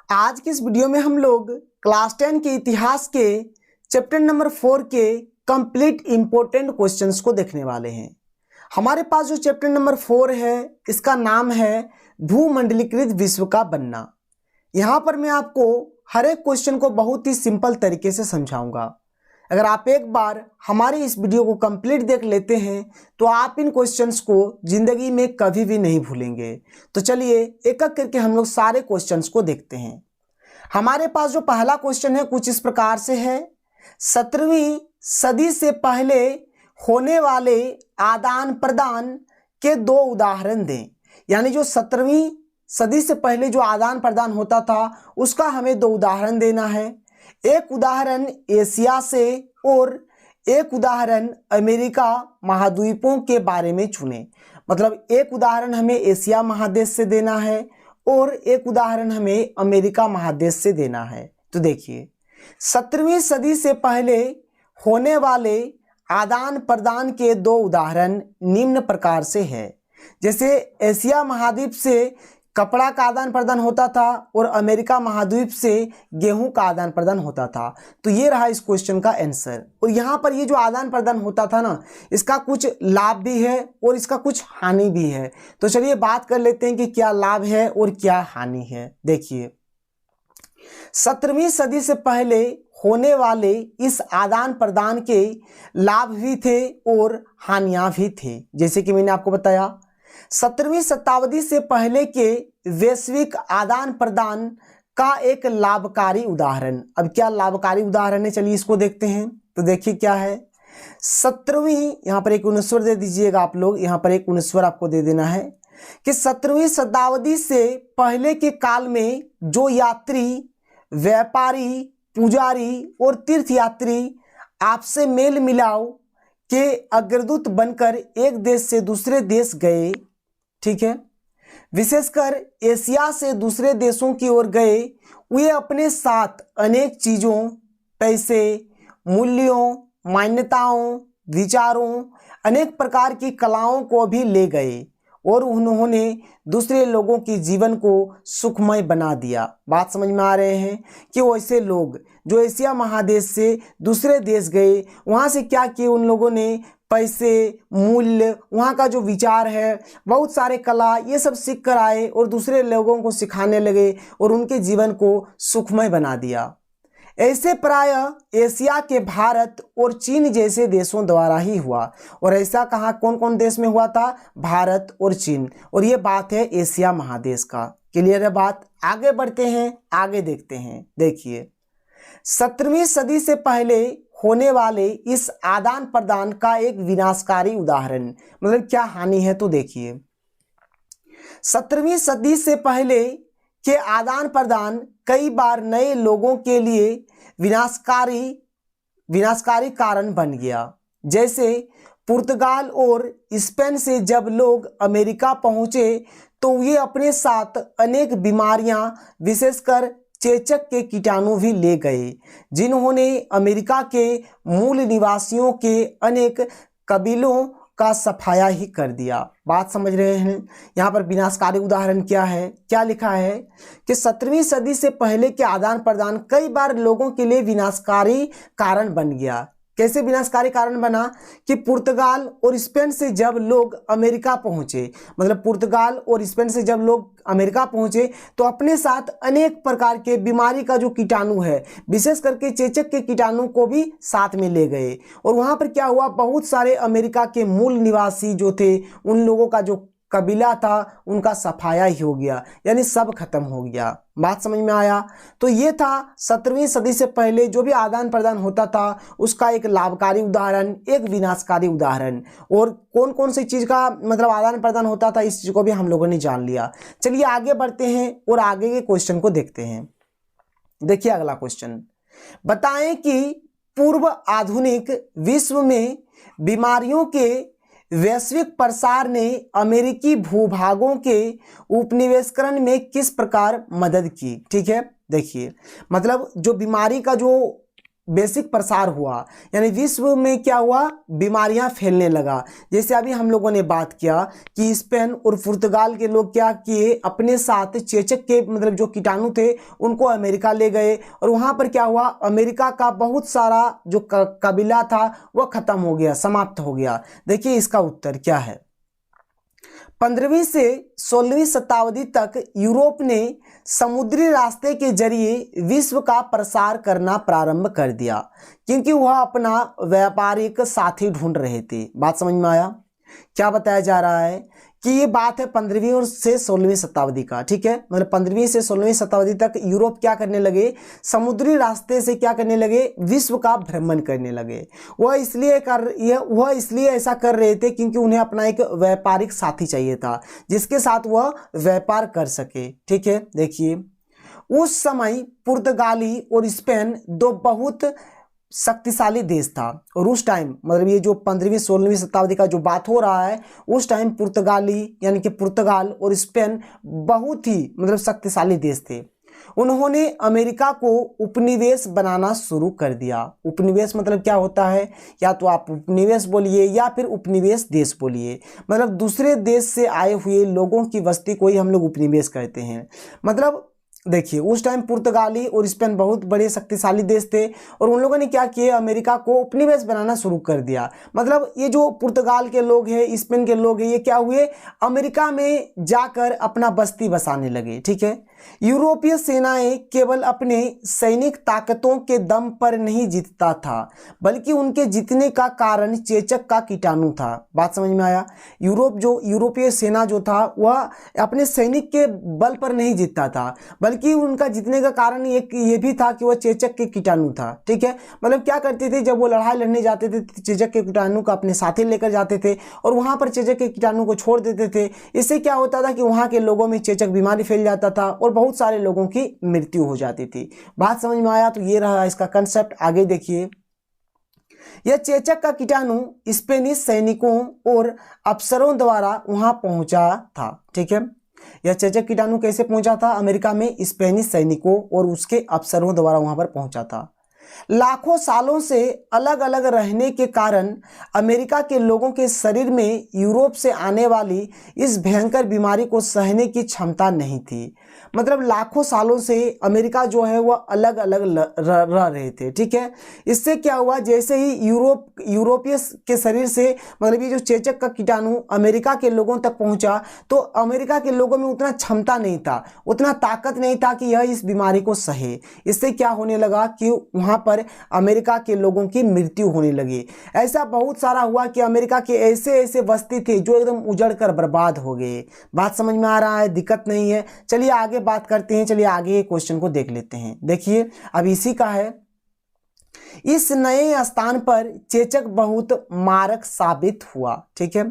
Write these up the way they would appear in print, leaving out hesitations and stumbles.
आज की इस वीडियो में हम लोग क्लास 10 के इतिहास के चैप्टर नंबर 4 के कंप्लीट इंपॉर्टेंट क्वेश्चंस को देखने वाले हैं। हमारे पास जो चैप्टर नंबर 4 है इसका नाम है भूमंडलीकृत विश्व का बनना। यहाँ पर मैं आपको हर एक क्वेश्चन को बहुत ही सिंपल तरीके से समझाऊंगा। अगर आप एक बार हमारी इस वीडियो को कंप्लीट देख लेते हैं तो आप इन क्वेश्चंस को जिंदगी में कभी भी नहीं भूलेंगे। तो चलिए एक एक करके हम लोग सारे क्वेश्चंस को देखते हैं। हमारे पास जो पहला क्वेश्चन है कुछ इस प्रकार से है, 17वीं सदी से पहले होने वाले आदान प्रदान के दो उदाहरण दें। यानी जो 17वीं सदी से पहले जो आदान प्रदान होता था उसका हमें दो उदाहरण देना है। एक उदाहरण एशिया से और एक उदाहरण अमेरिका महाद्वीपों के बारे में चुने। मतलब एक उदाहरण हमें एशिया महादेश से देना है और एक उदाहरण हमें अमेरिका महादेश से देना है। तो देखिए 17वीं सदी से पहले होने वाले आदान प्रदान के दो उदाहरण निम्न प्रकार से है। जैसे एशिया महाद्वीप से कपड़ा का आदान प्रदान होता था और अमेरिका महाद्वीप से गेहूं का आदान प्रदान होता था। तो ये रहा इस क्वेश्चन का आंसर। और यहाँ पर ये जो आदान प्रदान होता था ना, इसका कुछ लाभ भी है और इसका कुछ हानि भी है। तो चलिए बात कर लेते हैं कि क्या लाभ है और क्या हानि है। देखिए 17वीं सदी से पहले होने वाले इस आदान प्रदान के लाभ भी थे और हानियां भी थे। जैसे कि मैंने आपको बताया 17वीं शताब्दी से पहले के वैश्विक आदान प्रदान का एक लाभकारी उदाहरण। अब क्या लाभकारी उदाहरण है, चलिए इसको देखते हैं। तो देखिए क्या है 17वीं, यहाँ पर एक 19 दे दीजिएगा आप लोग, यहाँ पर एक 19 आपको दे देना है कि 17वीं शताब्दी से पहले के काल में जो यात्री, व्यापारी, पुजारी और तीर्थयात्री आपसे मेल मिलाव के अग्रदूत बनकर एक देश से दूसरे देश गए, ठीक है, विशेषकर एशिया से दूसरे देशों की ओर गए, वे अपने साथ अनेक चीज़ों, पैसे, मूल्यों, मान्यताओं, विचारों, अनेक प्रकार की कलाओं को भी ले गए और उन्होंने दूसरे लोगों के जीवन को सुखमय बना दिया। बात समझ में आ रहे हैं कि वैसे लोग जो एशिया महादेश से दूसरे देश गए, वहाँ से क्या किए उन लोगों ने, पैसे, मूल्य, वहाँ का जो विचार है, बहुत सारे कला, ये सब सीख कर आए और दूसरे लोगों को सिखाने लगे और उनके जीवन को सुखमय बना दिया। ऐसे प्रायः एशिया के भारत और चीन जैसे देशों द्वारा ही हुआ। और ऐसा कहाँ कौन कौन देश में हुआ था? भारत और चीन। और ये बात है एशिया महादेश का। क्लियर है बात? आगे बढ़ते हैं, आगे देखते हैं। देखिए 17वीं सदी से पहले होने वाले इस आदान प्रदान का एक विनाशकारी उदाहरण, मतलब क्या हानि है। तो देखिए 17वीं सदी से पहले के आदान प्रदान कई बार नए लोगों के लिए विनाशकारी कारण बन गया। जैसे पुर्तगाल और स्पेन से जब लोग अमेरिका पहुंचे तो वे अपने साथ अनेक बीमारियां, विशेषकर चेचक के कीटाणु भी ले गए, जिन्होंने अमेरिका के मूल निवासियों के अनेक कबीलों का सफाया ही कर दिया। बात समझ रहे हैं? यहाँ पर विनाशकारी उदाहरण क्या है, क्या लिखा है कि 17वीं सदी से पहले के आदान प्रदान कई बार लोगों के लिए विनाशकारी कारण बन गया। कैसे विनाशकारी कारण बना कि पुर्तगाल और स्पेन से जब लोग अमेरिका पहुंचे, मतलब पुर्तगाल और स्पेन से जब लोग अमेरिका पहुंचे तो अपने साथ अनेक प्रकार के बीमारी का जो कीटाणु है, विशेष करके चेचक के कीटाणु को भी साथ में ले गए। और वहां पर क्या हुआ, बहुत सारे अमेरिका के मूल निवासी जो थे, उन लोगों का जो कबीला था, उनका सफाया ही हो गया, यानी सब खत्म हो गया। बात समझ में आया? तो ये था 17वीं सदी से पहले जो भी आदान प्रदान होता था उसका एक लाभकारी उदाहरण, एक विनाशकारी उदाहरण। और कौन कौन सी चीज़ का मतलब आदान प्रदान होता था, इस चीज़ को भी हम लोगों ने जान लिया। चलिए आगे बढ़ते हैं और आगे के क्वेश्चन को देखते हैं। देखिए अगला क्वेश्चन, बताएं कि पूर्व आधुनिक विश्व में बीमारियों के वैश्विक प्रसार ने अमेरिकी भूभागों के उपनिवेशकरण में किस प्रकार मदद की। ठीक है, देखिए मतलब जो बीमारी का जो बेसिक प्रसार हुआ, यानी विश्व में क्या हुआ, बीमारियां फैलने लगा। जैसे अभी हम लोगों ने बात किया कि स्पेन और पुर्तगाल के लोग क्या किए, अपने साथ चेचक के मतलब जो कीटाणु थे उनको अमेरिका ले गए, और वहां पर क्या हुआ, अमेरिका का बहुत सारा जो कबीला था वह खत्म हो गया, समाप्त हो गया। देखिए इसका उत्तर क्या है। 15वीं से 16वीं शताब्दी तक यूरोप ने समुद्री रास्ते के जरिए विश्व का प्रसार करना प्रारंभ कर दिया, क्योंकि वह अपना व्यापारिक साथी ढूंढ रहे थे। बात समझ में आया? क्या बताया जा रहा है कि ये बात है 15वीं और से 16वीं शताब्दी का, ठीक है। मतलब 15वीं से 16वीं शताब्दी तक यूरोप क्या करने लगे, समुद्री रास्ते से क्या करने लगे, विश्व का भ्रमण करने लगे। वह इसलिए ऐसा कर रहे थे क्योंकि उन्हें अपना एक व्यापारिक साथी चाहिए था जिसके साथ वह व्यापार कर सके, ठीक है। देखिए उस समय पुर्तगाली और स्पेन दो बहुत शक्तिशाली देश था, और उस टाइम मतलब ये जो 15वीं 16वीं शताब्दी का जो बात हो रहा है, उस टाइम पुर्तगाली यानी कि पुर्तगाल और स्पेन बहुत ही मतलब शक्तिशाली देश थे। उन्होंने अमेरिका को उपनिवेश बनाना शुरू कर दिया। उपनिवेश मतलब क्या होता है, या तो आप उपनिवेश बोलिए या फिर उपनिवेश देश बोलिए, मतलब दूसरे देश से आए हुए लोगों की बस्ती को ही हम लोग उपनिवेश कहते हैं। मतलब देखिए उस टाइम पुर्तगाली और स्पेन बहुत बड़े शक्तिशाली देश थे, और उन लोगों ने क्या किया, अमेरिका को उपनिवेश बनाना शुरू कर दिया। मतलब ये जो पुर्तगाल के लोग हैं, स्पेन के लोग हैं, ये क्या हुए, अमेरिका में जाकर अपना बस्ती बसाने लगे, ठीक है। यूरोपीय सेनाएं केवल अपने सैनिक ताकतों के दम पर नहीं जीतता था, बल्कि उनके जीतने का कारण चेचक का कीटाणु था। बात समझ में आया? यूरोपीय सेना जो था वह अपने सैनिक के बल पर नहीं जीतता था, बल्कि उनका जीतने का कारण ये भी था कि वह चेचक के कीटाणु था, ठीक है। मतलब क्या करते थे, जब वो लड़ाई लड़ने जाते थे चेचक के कीटाणु को अपने साथ ही लेकर जाते थे और वहां पर चेचक के कीटाणु को छोड़ देते थे। इससे क्या होता था कि वहां के लोगों में चेचक बीमारी फैल जाता था और बहुत सारे लोगों की मृत्यु हो जाती थी। बात समझ में आया? तो ये रहा इसका कंसेप्ट। आगे देखिए, यह चेचक का कीटाणु स्पेनिश सैनिकों और अफसरों द्वारा वहां पहुंचा था, ठीक है। यह चेचक कीटाणु कैसे पहुंचा था अमेरिका में, स्पेनिश सैनिकों और उसके अफसरों द्वारा वहां पर पहुंचा था। लाखों सालों से अलग अलग रहने के कारण अमेरिका के लोगों के शरीर में यूरोप से आने वाली इस भयंकर बीमारी को सहने की क्षमता नहीं थी। मतलब लाखों सालों से अमेरिका जो है वह अलग अलग रह रहे थे, ठीक है। इससे क्या हुआ, जैसे ही यूरोपीय के शरीर से मतलब ये जो चेचक का कीटाणु अमेरिका के लोगों तक पहुंचा, तो अमेरिका के लोगों में उतना क्षमता नहीं था, उतना ताकत नहीं था कि यह इस बीमारी को सहे। इससे क्या होने लगा कि वहां पर अमेरिका के लोगों की मृत्यु होने लगी। ऐसा बहुत सारा हुआ कि अमेरिका के ऐसे ऐसे बस्ती थे जो एकदम उजड़ कर बर्बाद हो गए। बात समझ में आ रहा है? दिक्कत नहीं है। चलिए आगे बात करते हैं, चलिए आगे क्वेश्चन को देख लेते हैं। देखिए अब इसी का है, इस नए स्थान पर चेचक बहुत मारक साबित हुआ, ठीक है।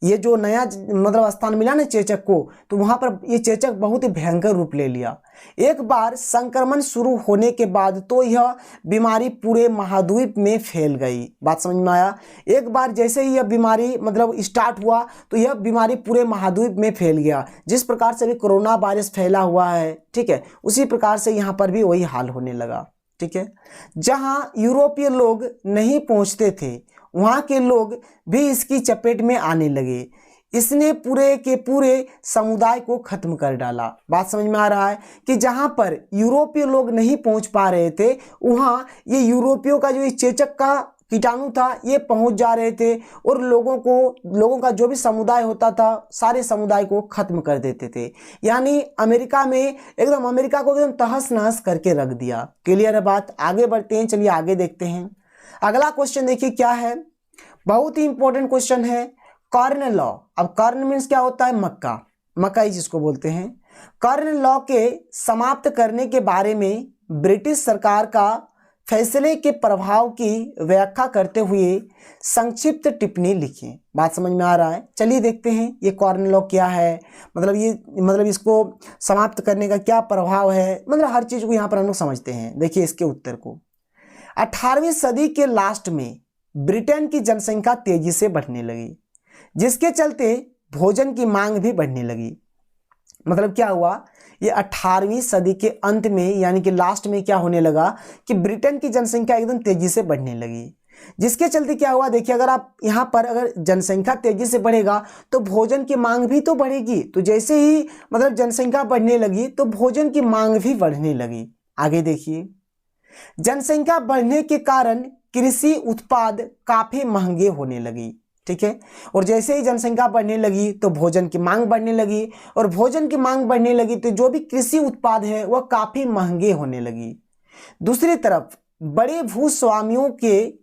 ये जो नया मतलब स्थान मिला ना चेचक को, तो वहां पर ये चेचक बहुत ही भयंकर रूप ले लिया। एक बार संक्रमण शुरू होने के बाद तो यह बीमारी पूरे महाद्वीप में फैल गई। बात समझ में आया? एक बार जैसे ही यह बीमारी मतलब स्टार्ट हुआ तो यह बीमारी पूरे महाद्वीप में फैल गया। जिस प्रकार से भी कोरोना वायरस फैला हुआ है, ठीक है, उसी प्रकार से यहाँ पर भी वही हाल होने लगा, ठीक है। जहां यूरोपीय लोग नहीं पहुंचते थे वहां के लोग भी इसकी चपेट में आने लगे। इसने पूरे के पूरे समुदाय को खत्म कर डाला। बात समझ में आ रहा है कि जहां पर यूरोपीय लोग नहीं पहुंच पा रहे थे वहां ये यूरोपियों का जो चेचक का कीटाणु था ये पहुंच जा रहे थे और लोगों का जो भी समुदाय होता था सारे समुदाय को खत्म कर देते थे। यानी अमेरिका में एकदम अमेरिका को एकदम तहस नहस करके रख दिया। क्लियर है बात? आगे बढ़ते हैं, चलिए आगे देखते हैं। अगला क्वेश्चन देखिए क्या है, बहुत ही इंपॉर्टेंट क्वेश्चन है, कॉर्न लॉ। अब कॉर्न मीन्स क्या होता है? मक्का, मकई जिसको बोलते हैं। कॉर्न लॉ के समाप्त करने के बारे में ब्रिटिश सरकार का फैसले के प्रभाव की व्याख्या करते हुए संक्षिप्त टिप्पणी लिखिए। बात समझ में आ रहा है? चलिए देखते हैं ये कॉर्न लॉ क्या है, मतलब इसको समाप्त करने का क्या प्रभाव है, मतलब हर चीज को यहाँ पर हम लोग समझते हैं। देखिए इसके उत्तर को। 18वीं सदी के लास्ट में ब्रिटेन की जनसंख्या तेजी से बढ़ने लगी, जिसके चलते भोजन की मांग भी बढ़ने लगी। मतलब क्या हुआ, ये 18वीं सदी के अंत में यानी कि लास्ट में क्या होने लगा कि ब्रिटेन की जनसंख्या एकदम तेजी से बढ़ने लगी, जिसके चलते क्या हुआ, देखिए अगर आप यहाँ पर अगर जनसंख्या तेजी से बढ़ेगा तो भोजन की मांग भी तो बढ़ेगी। तो जैसे ही मतलब जनसंख्या बढ़ने लगी तो भोजन की मांग भी बढ़ने लगी। आगे देखिए, जनसंख्या बढ़ने के कारण कृषि उत्पाद काफी महंगे होने लगी, ठीक है। और जैसे ही जनसंख्या बढ़ने लगी तो भोजन की मांग बढ़ने लगी, और भोजन की मांग बढ़ने लगी तो जो भी कृषि उत्पाद है वह काफी महंगे होने लगी। दूसरी तरफ बड़े भूस्वामियों के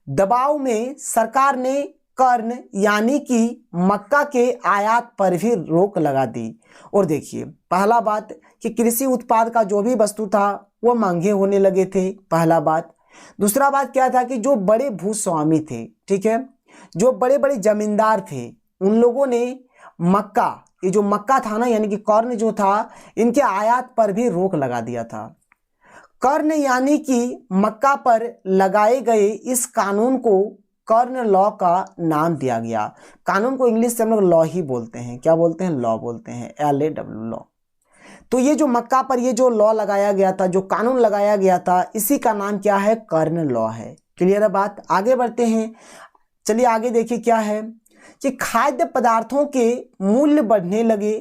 दबाव में सरकार ने कर्ण यानी कि मक्का के आयात पर भी रोक लगा दी। और देखिए, पहला बात कि कृषि उत्पाद का जो भी वस्तु था वो महंगे होने लगे थे, पहला बात। दूसरा बात क्या था कि जो बड़े भूस्वामी थे, ठीक है, जो बड़े बड़े जमींदार थे, उन लोगों ने मक्का, ये जो मक्का था ना यानी कि कॉर्न जो था, इनके आयात पर भी रोक लगा दिया था। कॉर्न यानी कि मक्का पर लगाए गए इस कानून को कॉर्न लॉ का नाम दिया गया। कानून को इंग्लिश से हम लोग लॉ ही बोलते हैं, क्या बोलते हैं, लॉ बोलते हैं, LAW लॉ। तो ये जो मक्का पर ये जो लॉ लगाया गया था, जो कानून लगाया गया था, इसी का नाम क्या है, कॉर्न लॉ है। क्लियर है बात, आगे बढ़ते हैं। चलिए आगे देखिए क्या है कि खाद्य पदार्थों के मूल्य बढ़ने लगे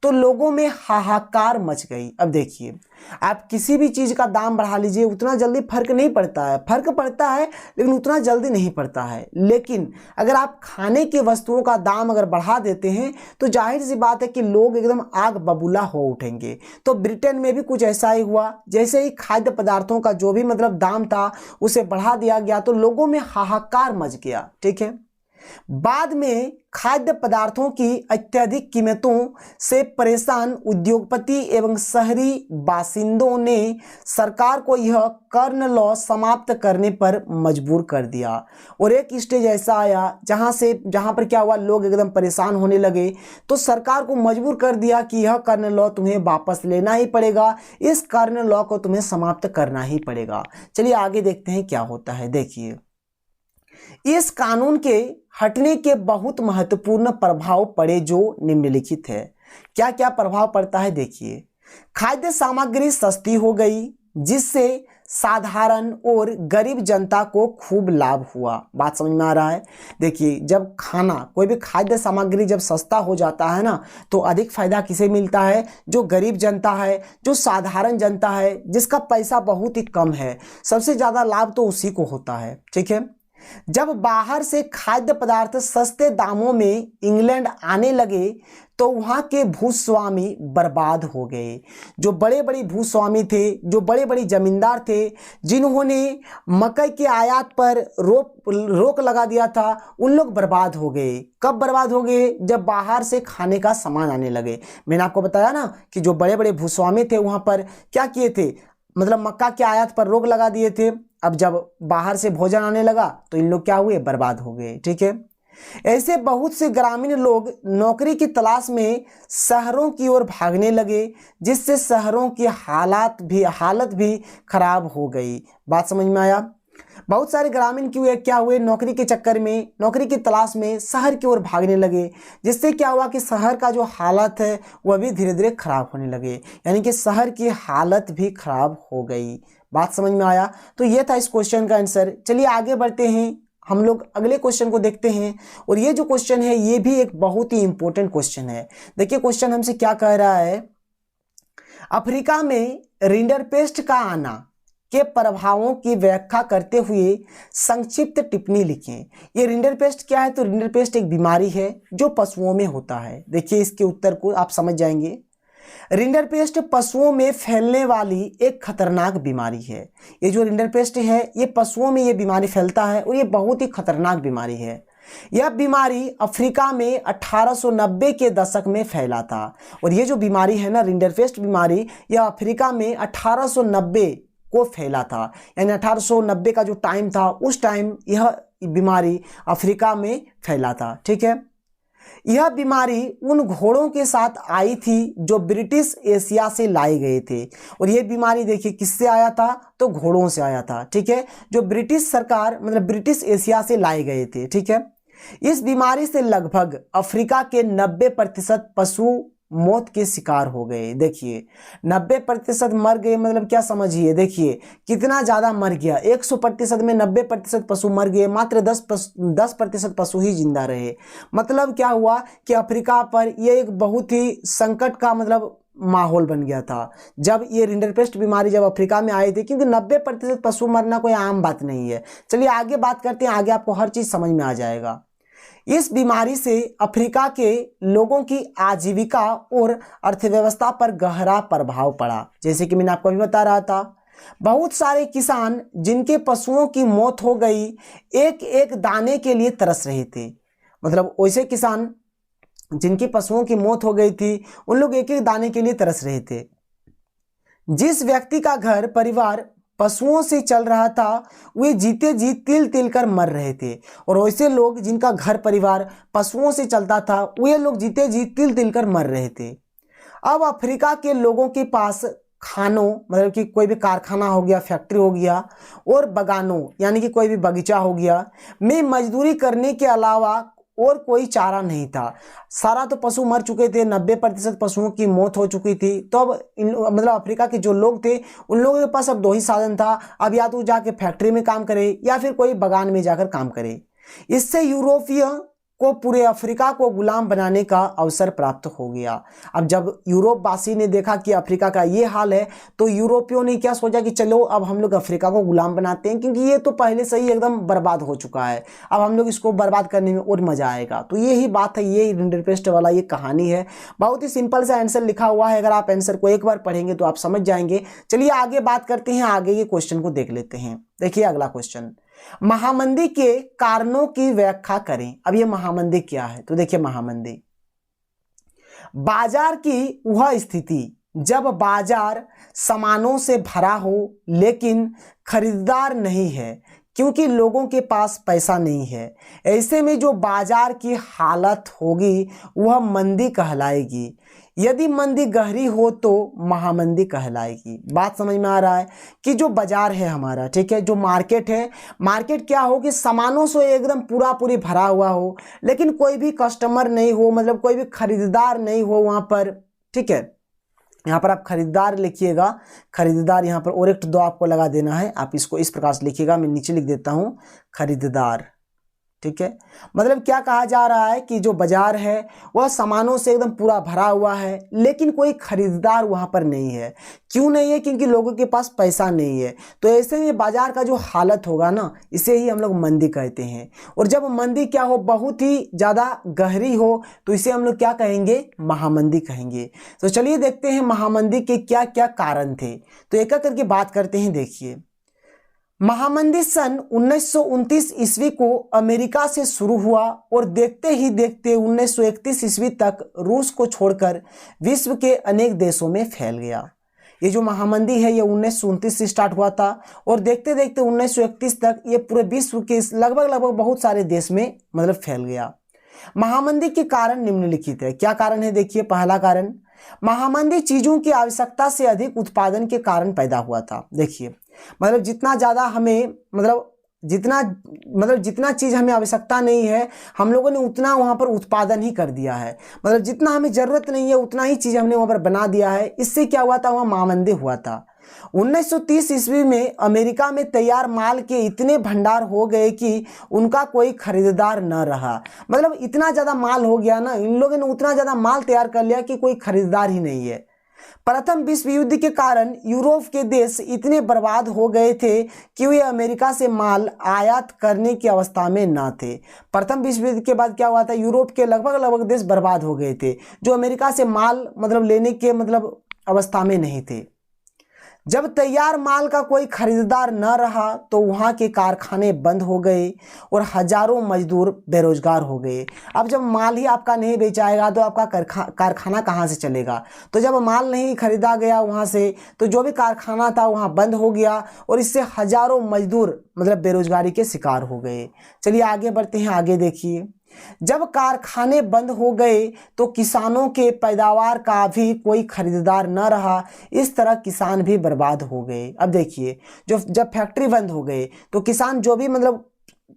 तो लोगों में हाहाकार मच गई। अब देखिए, आप किसी भी चीज का दाम बढ़ा लीजिए, उतना जल्दी फर्क नहीं पड़ता है, फर्क पड़ता है लेकिन उतना जल्दी नहीं पड़ता है। लेकिन अगर आप खाने की वस्तुओं का दाम अगर बढ़ा देते हैं तो जाहिर सी बात है कि लोग एकदम आग बबूला हो उठेंगे। तो ब्रिटेन में भी कुछ ऐसा ही हुआ, जैसे ही खाद्य पदार्थों का जो भी मतलब दाम था उसे बढ़ा दिया गया तो लोगों में हाहाकार मच गया, ठीक है। बाद में खाद्य पदार्थों की अत्यधिक कीमतों से परेशान उद्योगपति एवं शहरी बासिंदों ने सरकार को यह कॉर्न लॉ समाप्त करने पर मजबूर कर दिया। और एक स्टेज ऐसा आया जहां पर क्या हुआ, लोग एकदम परेशान होने लगे, तो सरकार को मजबूर कर दिया कि यह कॉर्न लॉ तुम्हें वापस लेना ही पड़ेगा, इस कॉर्न लॉ को तुम्हें समाप्त करना ही पड़ेगा। चलिए आगे देखते हैं क्या होता है। देखिए, इस कानून के हटने के बहुत महत्वपूर्ण प्रभाव पड़े जो निम्नलिखित है। क्या क्या प्रभाव पड़ता है, देखिए। खाद्य सामग्री सस्ती हो गई जिससे साधारण और गरीब जनता को खूब लाभ हुआ। बात समझ में आ रहा है। देखिए, जब खाना, कोई भी खाद्य सामग्री जब सस्ता हो जाता है ना तो अधिक फायदा किसे मिलता है, जो गरीब जनता है, जो साधारण जनता है, जिसका पैसा बहुत ही कम है, सबसे ज्यादा लाभ तो उसी को होता है, ठीक है। जब बाहर से खाद्य पदार्थ सस्ते दामों में इंग्लैंड आने लगे तो वहां के भूस्वामी बर्बाद हो गए। जो बड़े बड़े भूस्वामी थे, जो बड़े बड़े जमींदार थे, जिन्होंने मकई के आयात पर रोक लगा दिया था, उन लोग बर्बाद हो गए। कब बर्बाद हो गए, जब बाहर से खाने का सामान आने लगे। मैंने आपको बताया ना कि जो बड़े बड़े भूस्वामी थे वहां पर क्या किए थे, मतलब मक्का के आयात पर रोक लगा दिए थे। अब जब बाहर से भोजन आने लगा तो इन लोग क्या हुए, बर्बाद हो गए, ठीक है। ऐसे बहुत से ग्रामीण लोग नौकरी की तलाश में शहरों की ओर भागने लगे, जिससे शहरों की हालत भी खराब हो गई। बात समझ में आया। बहुत सारे ग्रामीण क्या हुए, नौकरी के चक्कर में, नौकरी की तलाश में शहर की ओर भागने लगे, जिससे क्या हुआ कि शहर का जो हालत है वह भी धीरे धीरे खराब होने लगे, यानी कि शहर की हालत भी खराब हो गई। बात समझ में आया। तो ये था इस क्वेश्चन का आंसर। चलिए आगे बढ़ते हैं, हम लोग अगले क्वेश्चन को देखते हैं। और ये जो क्वेश्चन है ये भी एक बहुत ही इंपॉर्टेंट क्वेश्चन है। देखिए क्वेश्चन हमसे क्या कह रहा है, अफ्रीका में रिंडरपेस्ट का आना के प्रभावों की व्याख्या करते हुए संक्षिप्त टिप्पणी लिखें। ये रिंडरपेस्ट क्या है, तो रिंडरपेस्ट एक बीमारी है जो पशुओं में होता है। देखिए इसके उत्तर को आप समझ जाएंगे। रिंडरपेस्ट पशुओं में फैलने वाली एक खतरनाक बीमारी है। ये जो रिंडरपेस्ट है ये पशुओं में ये बीमारी फैलता है और ये बहुत ही खतरनाक बीमारी है। यह बीमारी अफ्रीका में 1890 के दशक में फैला था। और ये जो बीमारी है ना, रिंडरपेस्ट बीमारी, यह अफ्रीका में 1890 को फैला था, यानी 1890 का जो टाइम था उस टाइम यह बीमारी अफ्रीका में फैला था, ठीक है। यह बीमारी उन घोड़ों के साथ आई थी जो ब्रिटिश एशिया से लाए गए थे। और यह बीमारी देखिए किससे आया था, तो घोड़ों से आया था, ठीक है, जो ब्रिटिश सरकार मतलब ब्रिटिश एशिया से लाए गए थे, ठीक है। इस बीमारी से लगभग अफ्रीका के 90% पशु मौत के शिकार हो गए। देखिए 90% मर गए, मतलब क्या समझिए, देखिए कितना ज़्यादा मर गया। 100% में 90% पशु मर गए, मात्र 10% पशु ही जिंदा रहे। मतलब क्या हुआ कि अफ्रीका पर ये एक बहुत ही संकट का मतलब माहौल बन गया था जब ये रिंडरपेस्ट बीमारी जब अफ्रीका में आई थी, क्योंकि 90% पशु मरना कोई आम बात नहीं है। चलिए आगे बात करते हैं, आगे आपको हर चीज़ समझ में आ जाएगा। इस बीमारी से अफ्रीका के लोगों की आजीविका और अर्थव्यवस्था पर गहरा प्रभाव पड़ा। जैसे कि मैंने आपको अभी बता रहा था, बहुत सारे किसान जिनके पशुओं की मौत हो गई एक एक दाने के लिए तरस रहे थे। मतलब वैसे किसान जिनकी पशुओं की मौत हो गई थी उन लोग एक एक दाने के लिए तरस रहे थे। जिस व्यक्ति का घर परिवार पशुओं से चल रहा था वे जीते जी तिल तिल कर मर रहे थे, और वैसे लोग जिनका घर परिवार पशुओं से चलता था वे लोग जीते जी तिल तिल कर मर रहे थे। अब अफ्रीका के लोगों के पास खानों मतलब कि कोई भी कारखाना हो गया, फैक्ट्री हो गया, और बगानों यानी कि कोई भी बगीचा हो गया में मजदूरी करने के अलावा और कोई चारा नहीं था। सारा तो पशु मर चुके थे, 90% पशुओं की मौत हो चुकी थी। तो अब मतलब अफ्रीका के जो लोग थे उन लोगों के पास अब दो ही साधन था, अब या तो जाके फैक्ट्री में काम करे या फिर कोई बगान में जाकर काम करे। इससे यूरोपीय को पूरे अफ्रीका को गुलाम बनाने का अवसर प्राप्त हो गया। अब जब यूरोप वासी ने देखा कि अफ्रीका का ये हाल है तो यूरोपियों ने क्या सोचा कि चलो अब हम लोग अफ्रीका को गुलाम बनाते हैं, क्योंकि ये तो पहले से ही एकदम बर्बाद हो चुका है, अब हम लोग इसको बर्बाद करने में और मजा आएगा। तो यही बात है, ये रिंडरपेस्ट वाला ये कहानी है। बहुत ही सिंपल सा आंसर लिखा हुआ है, अगर आप आंसर को एक बार पढ़ेंगे तो आप समझ जाएंगे। चलिए आगे बात करते हैं, आगे ये क्वेश्चन को देख लेते हैं। देखिए अगला क्वेश्चन, महामंदी के कारणों की व्याख्या करें। अब ये महामंदी क्या है, तो देखिए महामंदी बाजार की वह स्थिति जब बाजार सामानों से भरा हो लेकिन खरीदार नहीं है क्योंकि लोगों के पास पैसा नहीं है। ऐसे में जो बाजार की हालत होगी वह मंदी कहलाएगी। यदि मंदी गहरी हो तो महामंदी कहलाएगी। बात समझ में आ रहा है कि जो बाजार है हमारा, ठीक है, जो मार्केट है, मार्केट क्या हो कि सामानों से एकदम पूरा पूरी भरा हुआ हो लेकिन कोई भी कस्टमर नहीं हो, मतलब कोई भी खरीदार नहीं हो वहाँ पर, ठीक है। यहाँ पर आप खरीदार लिखिएगा, खरीदार यहाँ पर और एक दो आपको लगा देना है, आप इसको इस प्रकार से लिखिएगा, मैं नीचे लिख देता हूँ खरीदार, ठीक है। मतलब क्या कहा जा रहा है कि जो बाजार है वह सामानों से एकदम पूरा भरा हुआ है लेकिन कोई खरीदार वहां पर नहीं है। क्यों नहीं है? क्योंकि लोगों के पास पैसा नहीं है। तो ऐसे में बाजार का जो हालत होगा ना, इसे ही हम लोग मंदी कहते हैं। और जब मंदी क्या हो, बहुत ही ज़्यादा गहरी हो, तो इसे हम लोग क्या कहेंगे, महामंदी कहेंगे। तो चलिए देखते हैं महामंदी के क्या क्या कारण थे, तो एक एक करके बात करते हैं। देखिए महामंदी सन 1929 ईस्वी को अमेरिका से शुरू हुआ और देखते ही देखते 1931 ईस्वी तक रूस को छोड़कर विश्व के अनेक देशों में फैल गया। ये जो महामंदी है ये 1929 से स्टार्ट हुआ था और देखते देखते 1931 तक ये पूरे विश्व के लगभग बहुत सारे देश में मतलब फैल गया। महामंदी के कारण निम्नलिखित है। क्या कारण है? देखिए पहला कारण, महामंदी चीजों की आवश्यकता से अधिक उत्पादन के कारण पैदा हुआ था। देखिए मतलब जितना ज़्यादा हमें जितना चीज़ हमें आवश्यकता नहीं है, हम लोगों ने उतना वहाँ पर उत्पादन ही कर दिया है। मतलब जितना हमें ज़रूरत नहीं है उतना ही चीज़ हमने वहाँ पर बना दिया है। इससे क्या हुआ था, वहाँ महामंदी हुआ था। 1930 ईस्वी में अमेरिका में तैयार माल के इतने भंडार हो गए कि उनका कोई खरीदार न रहा। मतलब इतना ज़्यादा माल हो गया ना, इन लोगों ने उतना ज़्यादा माल तैयार कर लिया कि कोई खरीदार ही नहीं है। प्रथम विश्व युद्ध के कारण यूरोप के देश इतने बर्बाद हो गए थे कि वे अमेरिका से माल आयात करने की अवस्था में न थे। प्रथम विश्व युद्ध के बाद क्या हुआ था, यूरोप के लगभग देश बर्बाद हो गए थे, जो अमेरिका से माल लेने के अवस्था में नहीं थे। जब तैयार माल का कोई खरीदार न रहा तो वहाँ के कारखाने बंद हो गए और हजारों मजदूर बेरोजगार हो गए। अब जब माल ही आपका नहीं बेचाएगा तो आपका कारखाना कहाँ से चलेगा? तो जब माल नहीं खरीदा गया वहाँ से, तो जो भी कारखाना था वहाँ बंद हो गया और इससे हजारों मजदूर बेरोजगारी के शिकार हो गए। चलिए आगे बढ़ते हैं। आगे देखिए, जब कारखाने बंद हो गए तो किसानों के पैदावार का भी कोई खरीदार न रहा। इस तरह किसान भी बर्बाद हो गए। अब देखिए जब फैक्ट्री बंद हो गए तो किसान जो भी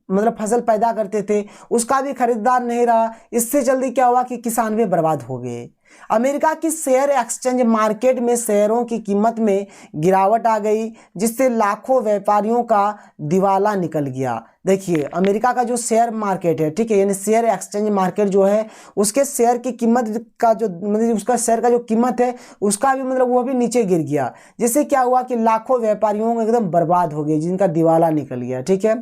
मतलब फसल पैदा करते थे उसका भी खरीदार नहीं रहा। इससे जल्दी क्या हुआ कि किसान भी बर्बाद हो गए। अमेरिका की शेयर एक्सचेंज मार्केट में शेयरों की कीमत में गिरावट आ गई, जिससे लाखों व्यापारियों का दिवाला निकल गया। देखिए अमेरिका का जो शेयर मार्केट है, ठीक है, यानी शेयर एक्सचेंज मार्केट जो है उसके शेयर की कीमत का जो मतलब उसका शेयर का जो कीमत है उसका भी मतलब वो भी नीचे गिर गया, जिससे क्या हुआ कि लाखों व्यापारियों को एकदम बर्बाद हो गए, जिनका दिवाला निकल गया। ठीक है,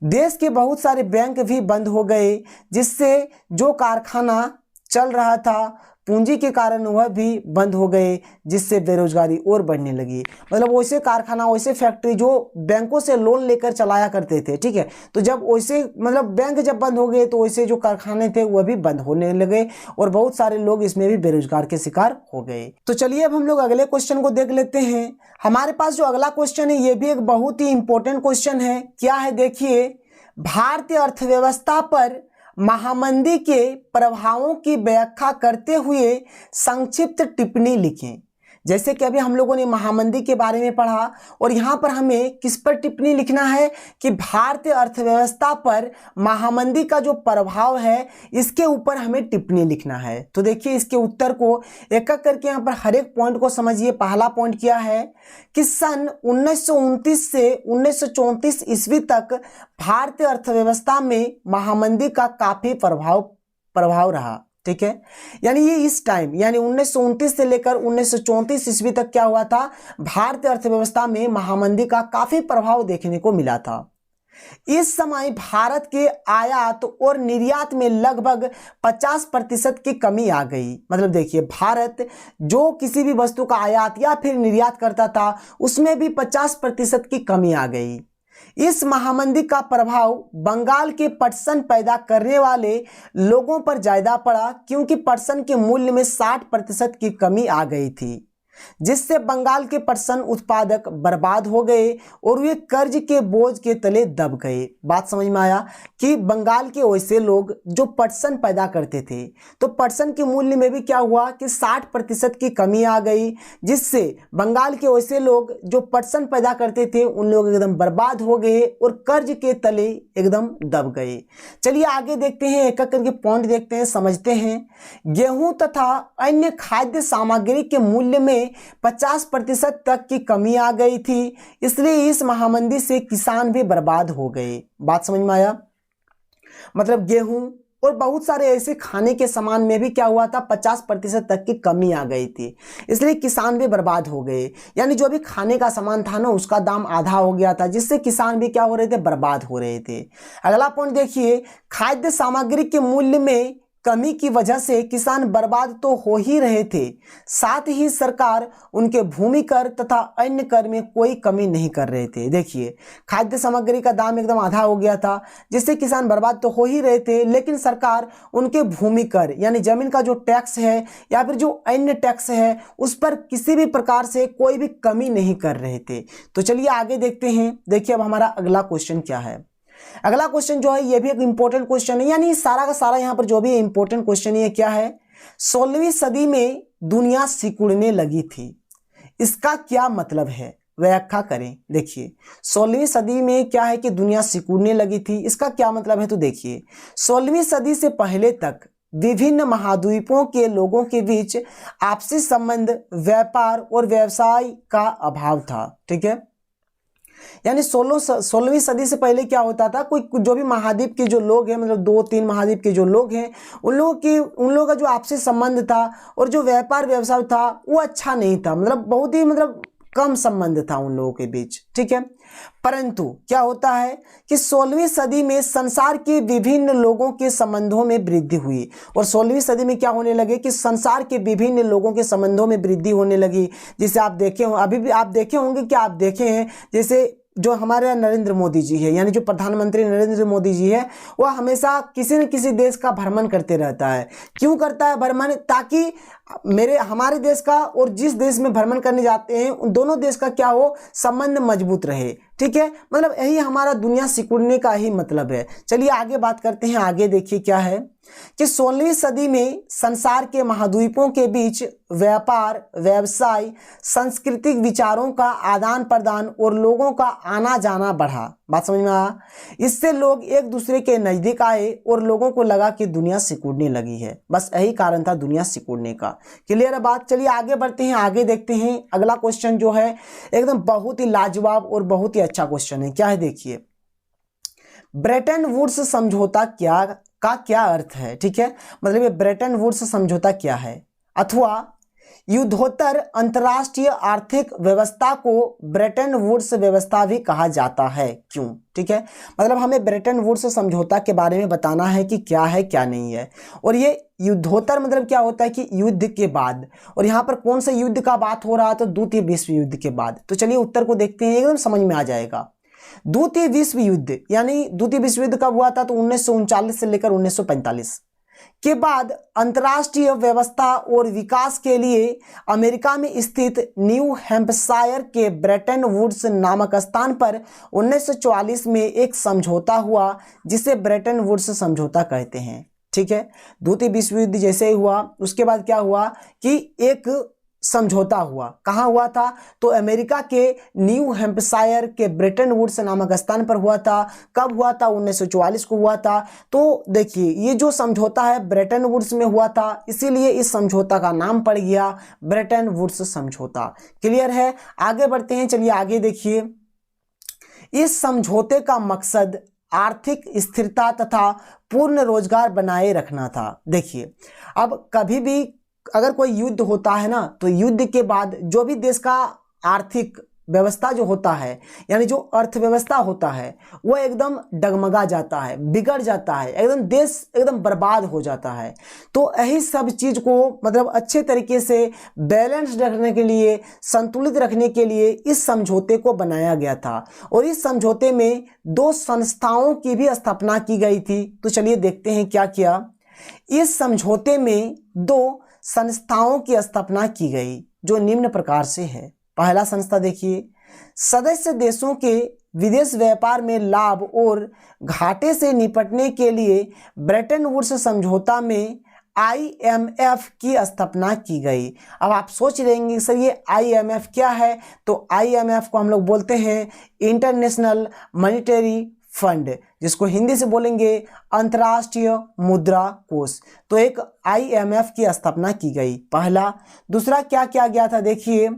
देश के बहुत सारे बैंक भी बंद हो गए, जिससे जो कारखाना चल रहा था पूंजी के कारण वह भी बंद हो गए, जिससे बेरोजगारी और बढ़ने लगी। मतलब वैसे कारखाना वैसे फैक्ट्री जो बैंकों से लोन लेकर चलाया करते थे, ठीक है, तो जब वैसे मतलब बैंक जब बंद हो गए तो वैसे जो कारखाने थे वह भी बंद होने लगे और बहुत सारे लोग इसमें भी बेरोजगार के शिकार हो गए। तो चलिए अब हम लोग अगले क्वेश्चन को देख लेते हैं। हमारे पास जो अगला क्वेश्चन है ये भी एक बहुत ही इंपॉर्टेंट क्वेश्चन है। क्या है देखिए, भारतीय अर्थव्यवस्था पर महामंदी के प्रभावों की व्याख्या करते हुए संक्षिप्त टिप्पणी लिखें। जैसे कि अभी हम लोगों ने महामंदी के बारे में पढ़ा और यहाँ पर हमें किस पर टिप्पणी लिखना है कि भारतीय अर्थव्यवस्था पर महामंदी का जो प्रभाव है इसके ऊपर हमें टिप्पणी लिखना है। तो देखिए इसके उत्तर को एक एक करके यहाँ पर हर एक पॉइंट को समझिए। पहला पॉइंट क्या है कि सन 1929 से 1934 ईस्वी तक भारतीय अर्थव्यवस्था में महामंदी का काफी प्रभाव रहा। ठीक है, यानी ये इस टाइम यानी 1929 से लेकर 1934 ईस्वी तक क्या हुआ था, भारतीय अर्थव्यवस्था में महामंदी का काफी प्रभाव देखने को मिला था। इस समय भारत के आयात और निर्यात में लगभग 50% की कमी आ गई। मतलब देखिए भारत जो किसी भी वस्तु का आयात या फिर निर्यात करता था उसमें भी 50% की कमी आ गई। इस महामंदी का प्रभाव बंगाल के पटसन पैदा करने वाले लोगों पर ज्यादा पड़ा, क्योंकि पटसन के मूल्य में 60% की कमी आ गई थी, जिससे बंगाल के पटसन उत्पादक बर्बाद हो गए और वे कर्ज के बोझ के तले दब गए। बात समझ में आया कि बंगाल के वैसे लोग जो पटसन पैदा करते थे तो पटसन के मूल्य में भी क्या हुआ कि 60% की कमी आ गई, जिससे बंगाल के वैसे लोग जो पटसन पैदा करते थे उन लोग एकदम बर्बाद हो गए और कर्ज के तले एकदम दब गए। चलिए आगे देखते हैं, एक एक करके पॉइंट देखते हैं, समझते हैं। गेहूं तथा अन्य खाद्य सामग्री के मूल्य में 50% तक की कमी आ गई थी, इसलिए इस महामंदी से किसान भी बर्बाद हो गए। बात समझ में आया, मतलब गेहूं और बहुत सारे ऐसे खाने के सामान में भी क्या हुआ था 50% तक की कमी आ गई थी, इसलिए किसान भी बर्बाद हो गए। यानी जो भी खाने का सामान था ना उसका दाम आधा हो गया था, जिससे किसान भी क्या हो रहे थे, बर्बाद हो रहे थे। अगला पॉइंट देखिए, खाद्य सामग्री के मूल्य में कमी की वजह से किसान बर्बाद तो हो ही रहे थे, साथ ही सरकार उनके भूमि कर तथा अन्य कर में कोई कमी नहीं कर रहे थे। देखिए खाद्य सामग्री का दाम एकदम आधा हो गया था, जिससे किसान बर्बाद तो हो ही रहे थे, लेकिन सरकार उनके भूमि कर यानी जमीन का जो टैक्स है या फिर जो अन्य टैक्स है उस पर किसी भी प्रकार से कोई भी कमी नहीं कर रहे थे। तो चलिए आगे देखते हैं। देखिए अब हमारा अगला क्वेश्चन क्या है। अगला क्वेश्चन जो है ये भी एक इंपॉर्टेंट क्वेश्चन है, यानी सारा का सारा यहाँ पर जो भी इंपॉर्टेंट क्वेश्चन है क्या है, 16वीं सदी में दुनिया सिकुड़ने लगी थी, इसका क्या मतलब है, व्याख्या करें। देखिए 16वीं सदी में क्या है कि दुनिया सिकुड़ने लगी थी, इसका क्या मतलब है। तो देखिए 16वीं सदी से पहले तक विभिन्न महाद्वीपों के लोगों के बीच आपसी संबंध, व्यापार और व्यवसाय का अभाव था। ठीक है, यानी 16वीं सदी से पहले क्या होता था, कोई जो भी महाद्वीप के जो लोग हैं, मतलब 2-3 महाद्वीप के जो लोग हैं उन लोगों का जो आपसी संबंध था और जो व्यापार व्यवसाय था वो अच्छा नहीं था, मतलब बहुत ही कम संबंध था उन लोगों के बीच। ठीक है, परंतु क्या होता है कि 16वीं सदी में संसार के विभिन्न लोगों के संबंधों में वृद्धि हुई और 16वीं सदी में क्या होने लगे कि संसार के विभिन्न लोगों के संबंधों में वृद्धि होने लगी। जिसे आप देखे हो, अभी भी आप देखे होंगे कि आप देखे हैं, जैसे जो हमारे नरेंद्र मोदी जी है, यानी जो प्रधानमंत्री नरेंद्र मोदी जी है, वह हमेशा किसी न किसी देश का भ्रमण करते रहता है। क्यों करता है भ्रमण, ताकि हमारे देश का और जिस देश में भ्रमण करने जाते हैं उन दोनों देश का क्या हो, संबंध मजबूत रहे। ठीक है, मतलब यही हमारा दुनिया सिकुड़ने का ही मतलब है। चलिए आगे बात करते हैं। आगे देखिए क्या है कि 16वीं सदी में संसार के महाद्वीपों के बीच व्यापार, व्यवसाय, सांस्कृतिक विचारों का आदान प्रदान और लोगों का आना जाना बढ़ा। बात समझ में आया? इससे लोग एक दूसरे के नजदीक आए और लोगों को लगा कि दुनिया सिकुड़ने लगी है। बस यही कारण था दुनिया सिकुड़ने का। क्लियर है बात? चलिए आगे बढ़ते हैं, आगे देखते हैं। अगला क्वेश्चन जो है एकदम बहुत ही लाजवाब और बहुत ही अच्छा क्वेश्चन है। क्या है देखिए, ब्रेटन वुड्स समझौता क्या अर्थ है? ठीक है, मतलब ये ब्रेटन वुड्स समझौता क्या है, अथवा युद्धोत्तर अंतर्राष्ट्रीय आर्थिक व्यवस्था को ब्रेटन वुड्स व्यवस्था भी कहा जाता है। क्यों? ठीक है, मतलब हमें ब्रेटन वुड्स समझौता के बारे में बताना है कि क्या है क्या नहीं है। और ये युद्धोत्तर मतलब क्या होता है कि युद्ध के बाद, और यहाँ पर कौन से युद्ध का बात हो रहा है? तो द्वितीय विश्व युद्ध के बाद। तो चलिए उत्तर को देखते हैं, एकदम समझ में आ जाएगा। द्वितीय विश्व युद्ध यानी द्वितीय विश्व युद्ध कब हुआ था? तो 1939 से लेकर 1945 के बाद अंतर्राष्ट्रीय व्यवस्था और विकास के लिए अमेरिका में स्थित न्यू हैम्पशायर के ब्रेटन वुड्स नामक स्थान पर 1944 में एक समझौता हुआ जिसे ब्रेटन वुड्स समझौता कहते हैं। ठीक है, द्वितीय विश्व युद्ध जैसे ही हुआ उसके बाद क्या हुआ कि एक समझौता हुआ। कहाँ हुआ था? तो अमेरिका के न्यू हैम्पशायर के ब्रेटन वुड्स नामक स्थान पर हुआ था। कब हुआ था? 1944 को हुआ था। तो देखिए ये जो समझौता है ब्रेटन वुड्स में हुआ था, इसीलिए इस समझौता का नाम पड़ गया ब्रेटन वुड्स समझौता। क्लियर है? आगे बढ़ते हैं। चलिए आगे देखिए, इस समझौते का मकसद आर्थिक स्थिरता तथा पूर्ण रोजगार बनाए रखना था। देखिए अब कभी भी अगर कोई युद्ध होता है ना, तो युद्ध के बाद जो भी देश का आर्थिक व्यवस्था जो होता है, यानी जो अर्थव्यवस्था होता है, वो एकदम डगमगा जाता है, बिगड़ जाता है, एकदम देश एकदम बर्बाद हो जाता है। तो यही सब चीज को मतलब अच्छे तरीके से बैलेंस रखने के लिए, संतुलित रखने के लिए इस समझौते को बनाया गया था। और इस समझौते में 2 संस्थाओं की भी स्थापना की गई थी। तो चलिए देखते हैं क्या किया। इस समझौते में 2 संस्थाओं की स्थापना की गई जो निम्न प्रकार से है। पहला संस्था देखिए, सदस्य देशों के विदेश व्यापार में लाभ और घाटे से निपटने के लिए ब्रेटन वुड्स समझौता में IMF की स्थापना की गई। अब आप सोच रहेंगे सर ये IMF क्या है? तो IMF को हम लोग बोलते हैं इंटरनेशनल मॉनिटरी फंड, जिसको हिंदी से बोलेंगे अंतर्राष्ट्रीय मुद्रा कोष। तो एक IMF की स्थापना की गई, पहला। दूसरा क्या किया गया था? देखिए,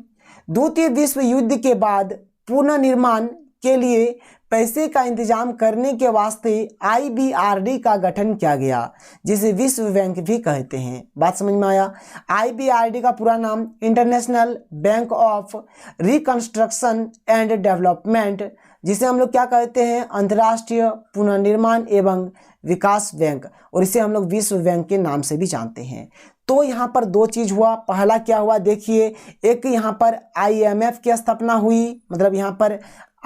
द्वितीय विश्व युद्ध के बाद पुनर्निर्माण के लिए पैसे का इंतजाम करने के वास्ते IBRD का गठन किया गया, जिसे विश्व बैंक भी कहते हैं। बात समझ में आया? IBRD का पूरा नाम international bank of reconstruction and development, जिसे हम लोग क्या कहते हैं? अंतर्राष्ट्रीय पुनर्निर्माण एवं विकास बैंक, और इसे हम लोग विश्व बैंक के नाम से भी जानते हैं। तो यहाँ पर 2 चीज हुआ। पहला क्या हुआ? देखिए, एक यहाँ पर IMF की स्थापना हुई, मतलब यहाँ पर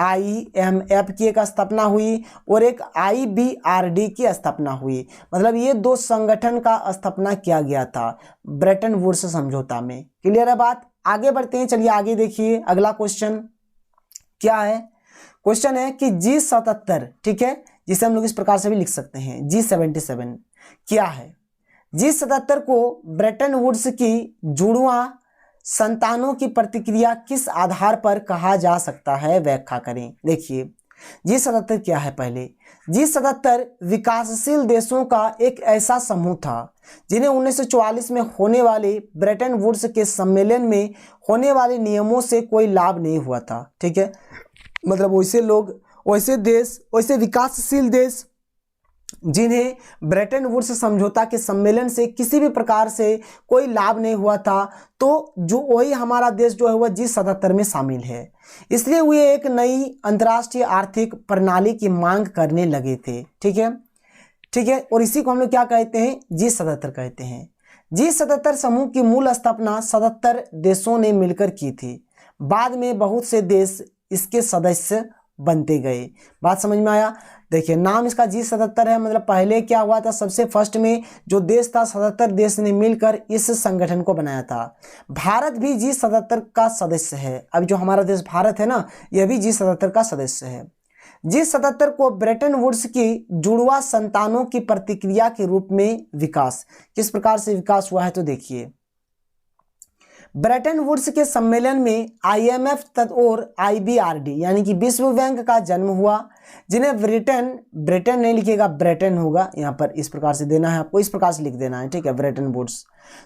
IMF की एक स्थापना हुई, और एक IBRD की स्थापना हुई। मतलब ये 2 संगठन का स्थापना किया गया था ब्रेटन वुड्स समझौता में। क्लियर है बात? आगे बढ़ते हैं। चलिए आगे देखिए, अगला क्वेश्चन क्या है? क्वेश्चन है कि G77, ठीक है, जिसे हम लोग इस प्रकार से भी लिख सकते हैं G77 क्या है? G77 को ब्रेटन वुड्स की जुड़वां संतानों की प्रतिक्रिया किस आधार पर कहा जा सकता है? व्याख्या करें। देखिए G77 क्या है? पहले G77 विकासशील देशों का एक ऐसा समूह था जिन्हें 1944 में होने वाले ब्रेटन वुड्स के सम्मेलन में होने वाले नियमों से कोई लाभ नहीं हुआ था। ठीक है, मतलब वैसे लोग, वैसे देश, वैसे विकासशील देश जिन्हें ब्रेटन वुड्स समझौता के सम्मेलन से किसी भी प्रकार से कोई लाभ नहीं हुआ था, तो जो वही हमारा देश जो है वह G77 में शामिल है। इसलिए वे एक नई अंतर्राष्ट्रीय आर्थिक प्रणाली की मांग करने लगे थे। ठीक है, ठीक है, और इसी को हम लोग क्या कहते हैं? G77 कहते हैं। G77 समूह की मूल स्थापना 77 देशों ने मिलकर की थी। बाद में बहुत से देश इसके सदस्य बनते गए। बात समझ में आया? देखिए नाम इसका G77 है, मतलब पहले क्या हुआ था, सबसे फर्स्ट में जो देश था 77 देश ने मिलकर इस संगठन को बनाया था। भारत भी G77 का सदस्य है। अब जो हमारा देश भारत है ना, यह भी G77 का सदस्य है। G77 को ब्रेटन वुड्स की जुड़वा संतानों की प्रतिक्रिया के रूप में विकास, किस प्रकार से विकास हुआ है तो देखिए, ब्रेटन वुड्स के सम्मेलन में IMF और IBRD यानी कि विश्व बैंक का जन्म हुआ, जिन्हें ब्रिटेन नहीं लिखिएगा, ब्रेटन होगा, यहाँ पर इस प्रकार से देना है आपको, इस प्रकार से लिख देना है, ठीक है, ब्रेटन वुड्स।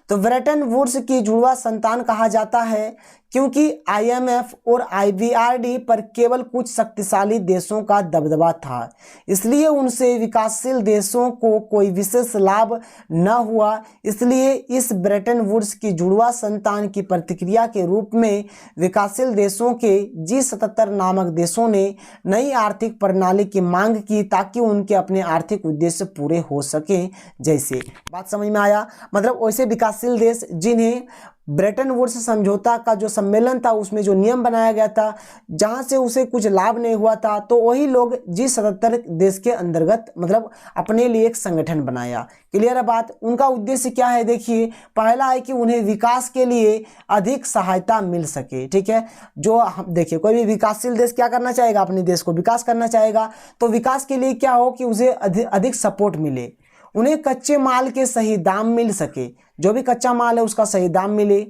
तो ब्रेटन वुड्स की जुड़वा संतान कहा जाता है क्योंकि IMF और IBRD पर केवल कुछ शक्तिशाली देशों का दबदबा था, इसलिए उनसे विकासशील देशों को कोई विशेष लाभ न हुआ। इसलिए इस ब्रेटन वुड्स की जुड़वा संतान की प्रतिक्रिया के रूप में विकासशील देशों के G77 नामक देशों ने नई आर्थिक प्रणाली की मांग की ताकि उनके अपने आर्थिक उद्देश्य पूरे हो सके। जैसे, बात समझ में आया, मतलब वैसे विकासशील देश जिन्हें ब्रेटन वुड्स समझौता का जो सम्मेलन था उसमें जो नियम बनाया गया था, जहां से उसे कुछ लाभ नहीं हुआ था, तो वही लोग G77 देश के अंतर्गत मतलब अपने लिए एक संगठन बनाया। क्लियर है बात। उनका उद्देश्य क्या है, देखिए, पहला है कि उन्हें विकास के लिए अधिक सहायता मिल सके, ठीक है। जो हम देखिए, कोई भी विकासशील देश क्या करना चाहेगा, अपने देश को विकास करना चाहेगा, तो विकास के लिए क्या हो कि उसे अधिक सपोर्ट मिले, उन्हें कच्चे माल के सही दाम मिल सके, जो भी कच्चा माल है उसका सही दाम मिले,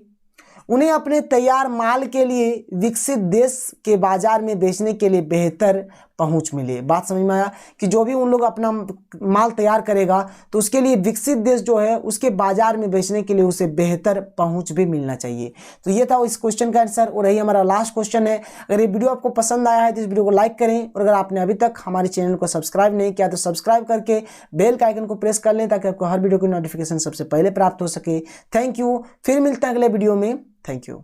उन्हें अपने तैयार माल के लिए विकसित देश के बाजार में बेचने के लिए बेहतर पहुंच मिले। बात समझ में आया कि जो भी उन लोग अपना माल तैयार करेगा तो उसके लिए विकसित देश जो है उसके बाजार में बेचने के लिए उसे बेहतर पहुंच भी मिलना चाहिए। तो ये था इस क्वेश्चन का आंसर और यही हमारा लास्ट क्वेश्चन है। अगर ये वीडियो आपको पसंद आया है तो इस वीडियो को लाइक करें और अगर आपने अभी तक हमारे चैनल को सब्सक्राइब नहीं किया तो सब्सक्राइब करके बेल का आइकन को प्रेस कर लें ताकि आपको हर वीडियो की नोटिफिकेशन सबसे पहले प्राप्त हो सके। थैंक यू, फिर मिलते हैं अगले वीडियो में। Thank you.